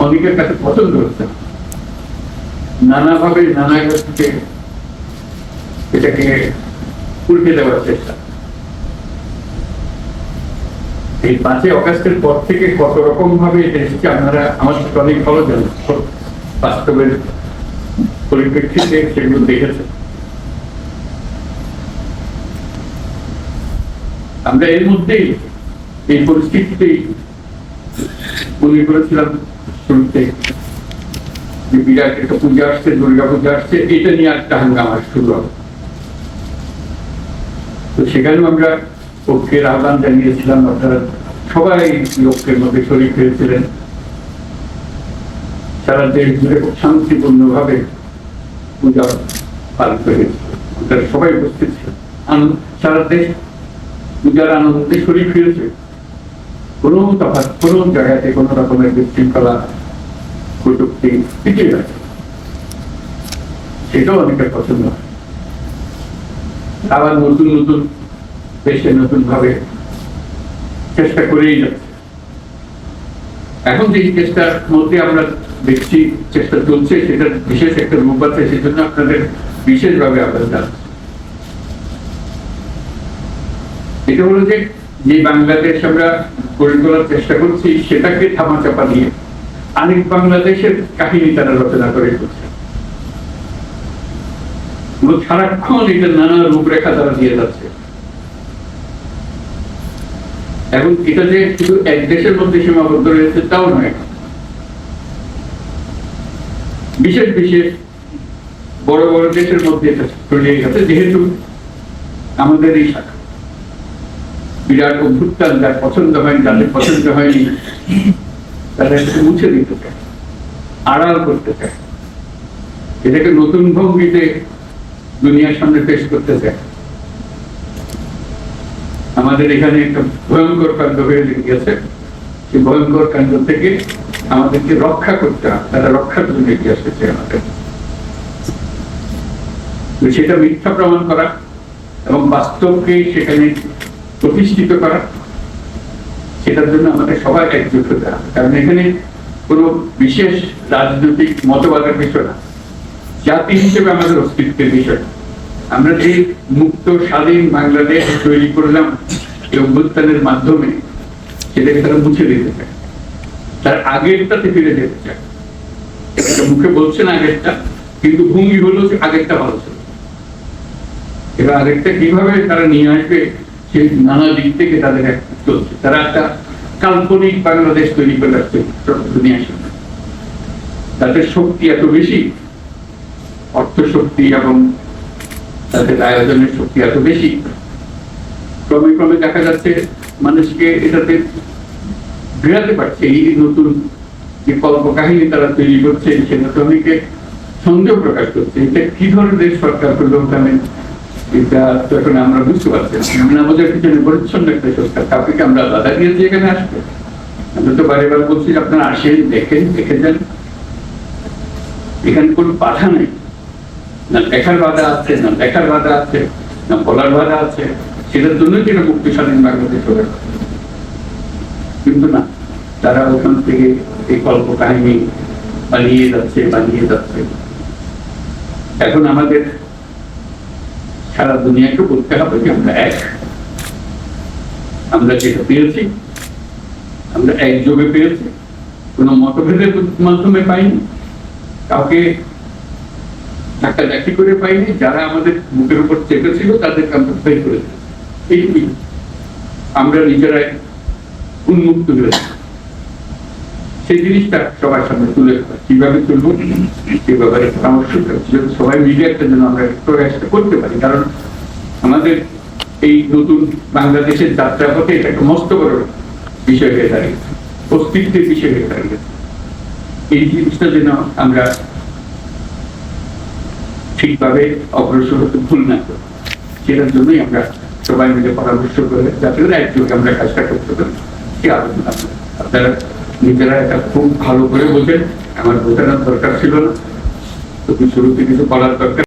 অনেকের কাছে পছন্দ হচ্ছে না। নানাভাবে নানা থেকে এটাকে উল্টে দেওয়ার চেষ্টা। এই 5ই অগাস্টের পর থেকে কত রকম ভাবে দেশকে আপনারা আমার সাথে অনেক ভালো জানেন, বাস্তবের পরিপ্রেক্ষিতে সেগুলো দেখেছে। আমরা এর মধ্যেই এই পরিস্থিতিতেই মনে করেছিলাম শুরুতে যে বিরাট একটা পূজা আসছে, দুর্গা পূজা আসছে, এটা নিয়ে একটা হাঙ্গামা শুরু হবে। তো সেখানেও আমরা ঐক্যের আহ্বান জানিয়েছিলাম, আপনারা সবাই লোকের মধ্যে শরীর হয়েছিলেন। সারা দেশ জুড়ে খুব শান্তিপূর্ণ ভাবে পূজা পালন হয়েছিল, আপনারা সবাই উপস্থিত ছিলেন। সারা দেশ পূজার আনন্দে শরীর হয়েছে, কোনো তফাৎ কোনো জায়গাতে কোনো রকমের বিশৃঙ্খলা কটূক্তি কিছুই আছে, সেটাও অনেকের পছন্দ হয়। আবার নতুন নতুন দেশে নতুন ভাবে চেষ্টা করেই যাচ্ছে। এখন যে চেষ্টার মধ্যে আমরা দেখছি চেষ্টা চলছে, সেটার বিশেষ একটা রূপ আছে, সেজন্য আপনাদের বিশেষভাবে আমরা জানছি। এটা হলো যে বাংলাদেশ আমরা গড়ে তোলার চেষ্টা করছি, সেটাকে ধামাচাপা দিয়ে আরেক বাংলাদেশের কাহিনী তারা রচনা করে করছে। সারাক্ষণ এটা নানা রূপরেখা তারা দিয়ে যাচ্ছে। এখন এটা যে শুধু এক দেশের মধ্যে সীমাবদ্ধ রয়েছে তাও নয়, বিশেষ বিশেষ বড় বড় দেশের মধ্যে এটা ছড়িয়ে গেছে। যেহেতু আমাদের এই শাখা বিরাট অভ্যুত্থান, যার পছন্দ হয়নি, যাদের পছন্দ হয়নি, তারা এটাকে মুছে দিতে চায়, আড়াল করতে চায়, এটাকে নতুন ভঙ্গিতে দুনিয়ার সামনে পেশ করতে চায়। আমাদের এখানে একটা ভয়ঙ্কর কাণ্ড হয়ে গিয়েছে, সেই ভয়ঙ্কর কাণ্ড থেকে আমাদেরকে রক্ষা করতে হয়, তারা রক্ষার জন্য এগিয়ে আসতেছে আমাদের। সেটা মিথ্যা প্রমাণ করা এবং বাস্তবকে সেখানে প্রতিষ্ঠিত করা, সেটার জন্য আমাদের সবাই একজোট হতে হবে। কারণ এখানে কোনো বিশেষ রাজনৈতিক মতবাদের বিষয় না, জাতি হিসেবে আমাদের অস্তিত্বের বিষয়। আমরা যে মুক্ত স্বাধীন বাংলাদেশ তৈরি করলাম এই অভ্যুত্থানের মাধ্যমে, সেটাকে তারা মুছে দিতে চায়, তার আগেরটাতে ফিরে যেতে চায়। মুখে বলছেন আগেরটা, কিন্তু ভঙ্গি হলো যে আগেরটা ভালো ছিল। এবার আগেরটা কিভাবে তারা নিয়ে আসবে, সেই নানা দিক থেকে তাদের চলছে। তারা একটা কাল্পনিক বাংলাদেশ তৈরি করে রাখছে দুনিয়ার সামনে। তাদের শক্তি এত বেশি, অর্থ শক্তি এবং তাদের আয়োজনের শক্তি এত বেশি, ক্রমে ক্রমে দেখা যাচ্ছে মানুষকে এটাতে ঘেরাতে পারছে। এই নতুন যে কল্প কাহিনী তারা তৈরি করছে, সেটা অনেকে সন্দেহ প্রকাশ করছে, এটা কি ধরনের সরকার করলো ওখানে, এটা তো এখন আমরা বুঝতে পারছি। আমরা বোঝার পিছনে পরিচ্ছন্ন একটা সরকার, কাউকে আমরা বাধা দিয়েছি এখানে আসবে? আমরা তো বারে বার বলছি আপনারা আসেন, দেখেন, দেখে যান। এখানে কোনো বাধা নেই, না দেখার বাধা আছে, না দেখার বাধা আছে, না বলার বাধা আছে। সেটার জন্যই যেটা মুক্ত স্বাধীন বাংলাদেশ হবে। কিন্তু না, তারা ওখান থেকে এই কল্প কাহিনী বানিয়ে যাচ্ছে, বানিয়ে যাচ্ছে। এখন আমাদের সারা দুনিয়াকে বলতে হবে যে আমরা এক, আমরা যেটা পেয়েছি আমরা একযোগে পেয়েছি, কোনো মতভেদের মাধ্যমে পাইনি, কাউকে ধাক্কাধাক্কি করে পাইনি। যারা আমাদের মুখের উপর চেপেছিল তাদেরকে আমরা বের করে দিয়েছি। এইটুকুই আমরা নিজেরাই উন্মুক্ত হয়েছি। সেই জিনিসটা সবার সামনে তুলে কিভাবে চলবো সে ব্যাপারে পরামর্শ সবাই মিলে একটা জন্য আমরা প্রয়াসটা করতে পারি। কারণ আমাদের এই নতুন বাংলাদেশের যাত্রা পথে এটা একটা মস্ত বড় বিষয় হয়ে দাঁড়িয়েছে, অস্তিত্বের বিষয় হয়ে দাঁড়িয়েছে। এই জিনিসটা যেন আমরা ঠিকভাবে অগ্রসর হতে ভুল না করি, সেটার জন্যই আমরা সবাই মিলে পরামর্শ করে যাতে করে একযোগে আমরা কাজটা করতে পারি। সে আলোচনা আপনারা নিজেরা এটা খুব ভালো করে বোঝেন, আমার বোঝানোর দরকার ছিল না, তো শুরুতে কিছু বলার দরকার।